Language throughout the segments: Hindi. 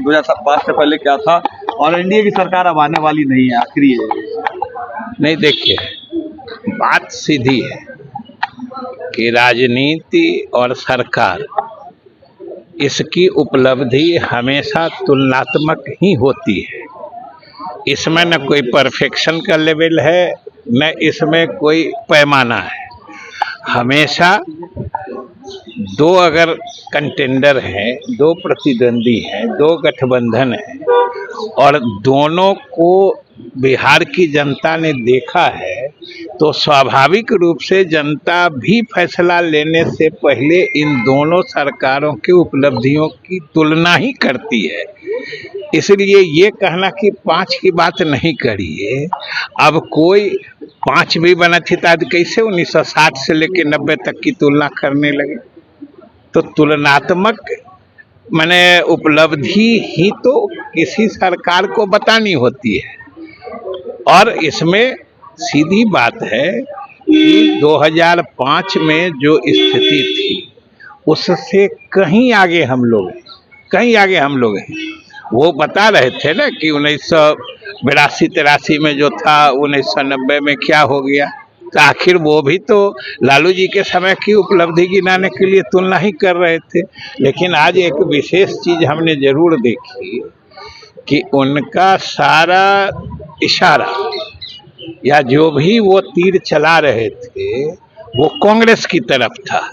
2022 से पहले क्या था, और एनडीए की सरकार अब आने वाली नहीं है, आखिरी है। नहीं, देखिए, बात सीधी है कि राजनीति और सरकार, इसकी उपलब्धि हमेशा तुलनात्मक ही होती है। इसमें न कोई परफेक्शन का लेवल है, न इसमें कोई पैमाना है। हमेशा दो अगर कंटेंडर हैं, दो प्रतिद्वंदी हैं, दो गठबंधन हैं, और दोनों को बिहार की जनता ने देखा है, तो स्वाभाविक रूप से जनता भी फैसला लेने से पहले इन दोनों सरकारों की उपलब्धियों की तुलना ही करती है। इसलिए ये कहना कि 5 की बात नहीं करिए, अब कोई 5 भी बना थी तो आज कैसे 1960 से लेकर 90 तक की तुलना करने लगे। तो तुलनात्मक माने उपलब्धि ही तो किसी सरकार को बतानी होती है। और इसमें सीधी बात है कि 2005 में जो स्थिति थी उससे कहीं आगे हम लोग हैं। वो बता रहे थे ना कि 1982-83 में जो था 1990 में क्या हो गया, तो आखिर वो भी तो लालू जी के समय की उपलब्धि गिनाने के लिए तुलना ही कर रहे थे। लेकिन आज एक विशेष चीज हमने जरूर देखी कि उनका सारा इशारा या जो भी वो तीर चला रहे थे वो कांग्रेस की तरफ था।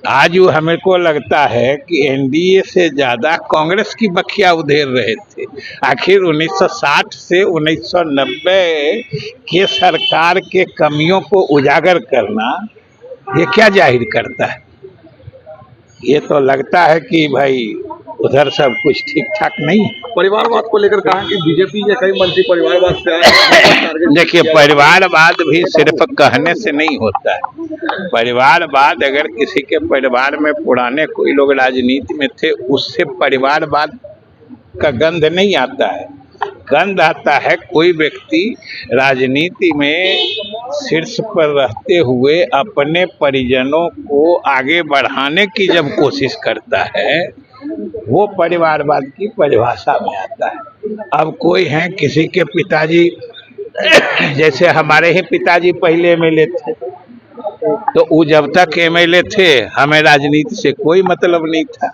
आज वो हमें को लगता है कि एनडीए से ज्यादा कांग्रेस की बखिया उधेर रहे थे। आखिर 1960 से 1990 के सरकार के कमियों को उजागर करना ये क्या जाहिर करता है? ये तो लगता है कि भाई उधर सब कुछ ठीक ठाक नहीं है। परिवारवाद को लेकर कहा कि बीजेपी या कई मंत्री परिवारवाद से देखिए, परिवारवाद भी सिर्फ कहने से नहीं होता है। परिवारवाद अगर किसी के परिवार में पुराने कोई लोग राजनीति में थे, उससे परिवारवाद का गंध नहीं आता है। गंध आता है कोई व्यक्ति राजनीति में शीर्ष पर रहते हुए अपने परिजनों को आगे बढ़ाने की जब कोशिश करता है, वो परिवारवाद की परिभाषा में आता है। अब कोई है, किसी के पिताजी, जैसे हमारे ही पिताजी पहले एमएलए थे, तो वो जब तक एमएलए थे हमें राजनीति से कोई मतलब नहीं था,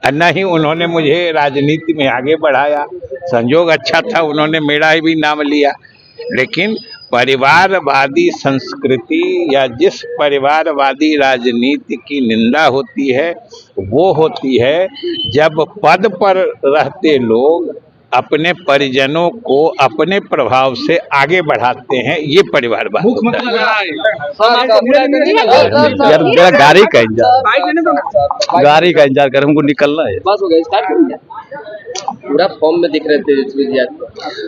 और न ही उन्होंने मुझे राजनीति में आगे बढ़ाया। संजोग अच्छा था, उन्होंने मेरा भी नाम लिया। लेकिन परिवारवादी संस्कृति या जिस परिवारवादी राजनीति की निंदा होती है वो होती है जब पद पर रहते लोग अपने परिजनों को अपने प्रभाव से आगे बढ़ाते हैं। ये परिवारवाद होता है। यार गाड़ी का इंतजार कर, हमको निकलना है। बस हो गया, स्टार्ट कर दिया। पूरा फॉर्म में दिख रहे तेजस्वी जी।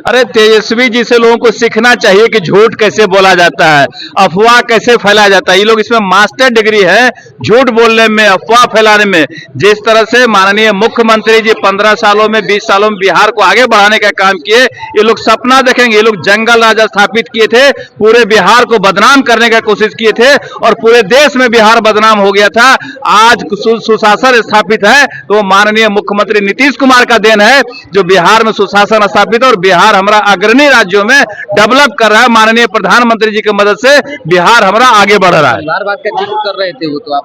अरे तेजस्वी जी से लोगों को सीखना चाहिए कि झूठ कैसे बोला जाता है, अफवाह कैसे फैलाया जाता है। ये लोग इसमें मास्टर डिग्री है झूठ बोलने में, अफवाह फैलाने में। जिस तरह से माननीय मुख्यमंत्री जी 15 सालों में 20 सालों में बिहार को आगे बढ़ाने का काम किए, ये लोग सपना देखेंगे। ये लोग जंगल राज स्थापित किए थे, पूरे बिहार को बदनाम करने का कोशिश किए थे और पूरे देश में बिहार बदनाम हो गया था। आज सुशासन स्थापित है तो माननीय मुख्यमंत्री नीतीश कुमार का देन है, जो बिहार में सुशासन स्थापित है और बिहार हमारा अग्रणी राज्यों में डेवलप कर रहा है। माननीय प्रधानमंत्री जी की मदद से बिहार हमारा आगे बढ़ रहा है। परिवारवाद का जिक्र कर रहे थे वो, तो आप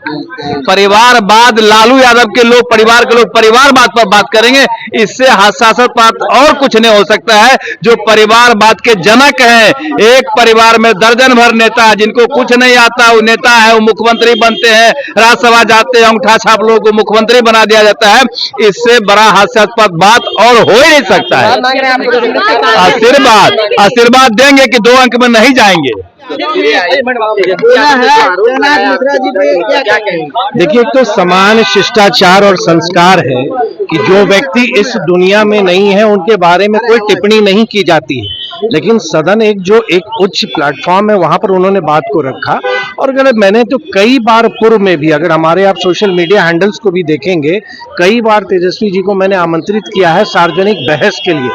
परिवारवाद, लालू यादव के लोग, परिवार के लोग परिवारवाद पर बात करेंगे, इससे हास्यास्पद और कुछ नहीं हो सकता है। जो परिवारवाद के जनक हैं, एक परिवार में दर्जन भर नेता जिनको कुछ नहीं आता, वो नेता है, वो मुख्यमंत्री बनते हैं, राज्यसभा जाते हैं, अंगूठा छाप लोगों को मुख्यमंत्री बना दिया जाता है। इससे बड़ा हास्यास्पद बात और हो ही नहीं सकता है। आशीर्वाद देंगे कि 2 अंक में नहीं जाएंगे। देखिए, एक तो समान शिष्टाचार और संस्कार है कि जो व्यक्ति इस दुनिया में नहीं है उनके बारे में कोई टिप्पणी नहीं की जाती है। लेकिन सदन एक उच्च प्लेटफॉर्म है, वहां पर उन्होंने बात को रखा। और अगर मैंने तो कई बार पूर्व में भी, अगर हमारे आप सोशल मीडिया हैंडल्स को भी देखेंगे, कई बार तेजस्वी जी को मैंने आमंत्रित किया है सार्वजनिक बहस के लिए।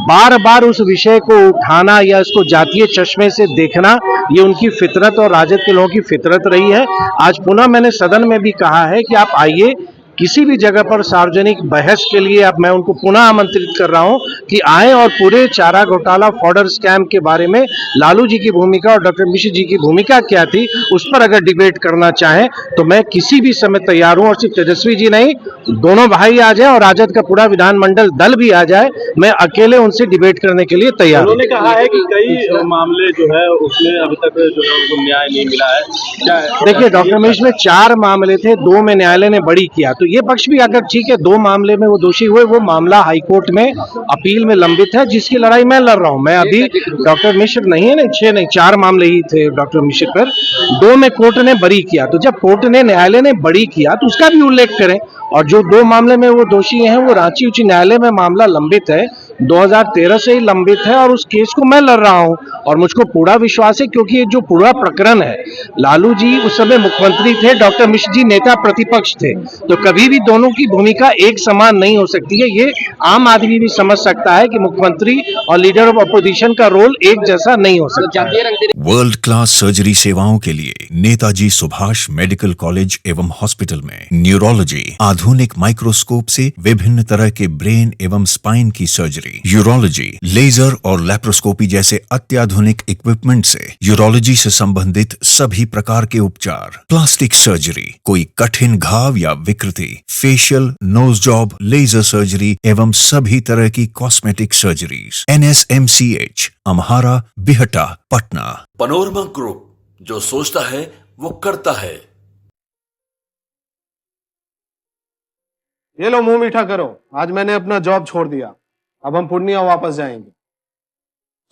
बार बार उस विषय को उठाना या इसको जातीय चश्मे से देखना, ये उनकी फितरत और राजद के लोगों की फितरत रही है। आज पुनः मैंने सदन में भी कहा है कि आप आइए, किसी भी जगह पर सार्वजनिक बहस के लिए अब मैं उनको पुनः आमंत्रित कर रहा हूं कि आए और पूरे चारा घोटाला फॉर्डर स्कैम के बारे में लालू जी की भूमिका और डॉक्टर मिश्र जी की भूमिका क्या थी उस पर अगर डिबेट करना चाहें तो मैं किसी भी समय तैयार हूं। और सिर्फ तेजस्वी जी नहीं, दोनों भाई आ जाए और राजद का पूरा विधानमंडल दल भी आ जाए, मैं अकेले उनसे डिबेट करने के लिए तैयार हूं। उन्होंने कहा है कि कई मामले जो है उसमें अभी तक जो है उनको न्याय नहीं मिला है। क्या है? देखिए, डॉक्टर मिश्र में 4 मामले थे, 2 में न्यायालय ने बरी किया, तो ये पक्ष भी अगर ठीक है 2 मामले में वो दोषी हुए, वो मामला हाईकोर्ट में अपील में लंबित है, जिसकी लड़ाई मैं लड़ रहा हूं। मैं अभी डॉक्टर मिश्र नहीं है ना, 6 नहीं 4 मामले ही थे डॉक्टर मिश्र पर, 2 में कोर्ट ने बरी किया। तो जब कोर्ट ने न्यायालय ने बरी किया तो उसका भी उल्लेख करें। और जो 2 मामले में वो दोषी हैं, वो रांची उच्च न्यायालय में मामला लंबित है, 2013 से ही लंबित है और उस केस को मैं लड़ रहा हूं। और मुझको पूरा विश्वास है, क्योंकि ये जो पूरा प्रकरण है, लालू जी उस समय मुख्यमंत्री थे, डॉक्टर मिश्र जी नेता प्रतिपक्ष थे, तो कभी भी दोनों की भूमिका एक समान नहीं हो सकती है। ये आम आदमी भी समझ सकता है कि मुख्यमंत्री और लीडर ऑफ अपोजिशन का रोल एक जैसा नहीं हो सकता। वर्ल्ड क्लास सर्जरी सेवाओं के लिए नेताजी सुभाष मेडिकल कॉलेज एवं हॉस्पिटल में न्यूरोलॉजी, आधुनिक माइक्रोस्कोप से विभिन्न तरह के ब्रेन एवं स्पाइन की सर्जरी, यूरोलॉजी, लेजर और लैप्रोस्कोपी जैसे अत्याधुनिक इक्विपमेंट से यूरोलॉजी से संबंधित सभी प्रकार के उपचार, प्लास्टिक सर्जरी, कोई कठिन घाव या विकृति, facial, nose job, laser surgery एवं सभी तरह की cosmetic surgeries. NSMCH, Amhara, Bihta, Patna. Panorama group, जो सोचता है वो करता है। ये लो मुंह मीठा करो, आज मैंने अपना जॉब छोड़ दिया, अब हम पूर्णिया वापस जाएंगे।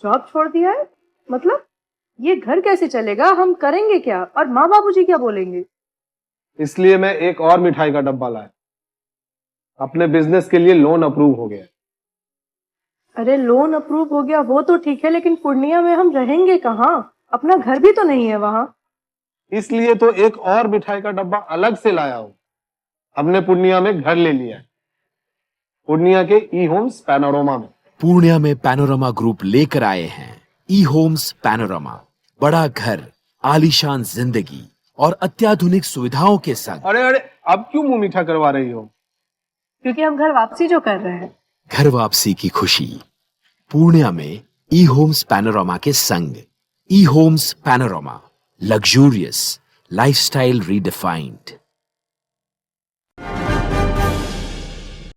जॉब छोड़ दिया है? मतलब ये घर कैसे चलेगा? हम करेंगे क्या? और माँ बाबूजी क्या बोलेंगे? इसलिए मैं एक और मिठाई का डब्बा लाया, अपने बिजनेस के लिए लोन अप्रूव हो गया। अरे लोन अप्रूव हो गया वो तो ठीक है, लेकिन पूर्णिया में हम रहेंगे कहाँ? अपना घर भी तो नहीं है वहाँ। इसलिए तो एक और मिठाई का डब्बा अलग से लाया हूं। हमने पूर्णिया में घर ले लिया है, पूर्णिया के ई होम्स पैनोरमा में। पूर्णिया में पैनोरमा ग्रुप लेकर आए हैं ई होम्स पैनोरमा, बड़ा घर, आलीशान जिंदगी और अत्याधुनिक सुविधाओं के संग। अरे अरे, अब क्यों मुंह मीठा करवा रही हो? क्योंकि हम घर वापसी जो कर रहे हैं। घर वापसी की खुशी पूर्णिया में ई होम्स पैनोरमा के संग। E homes Panorama, luxurious lifestyle redefined.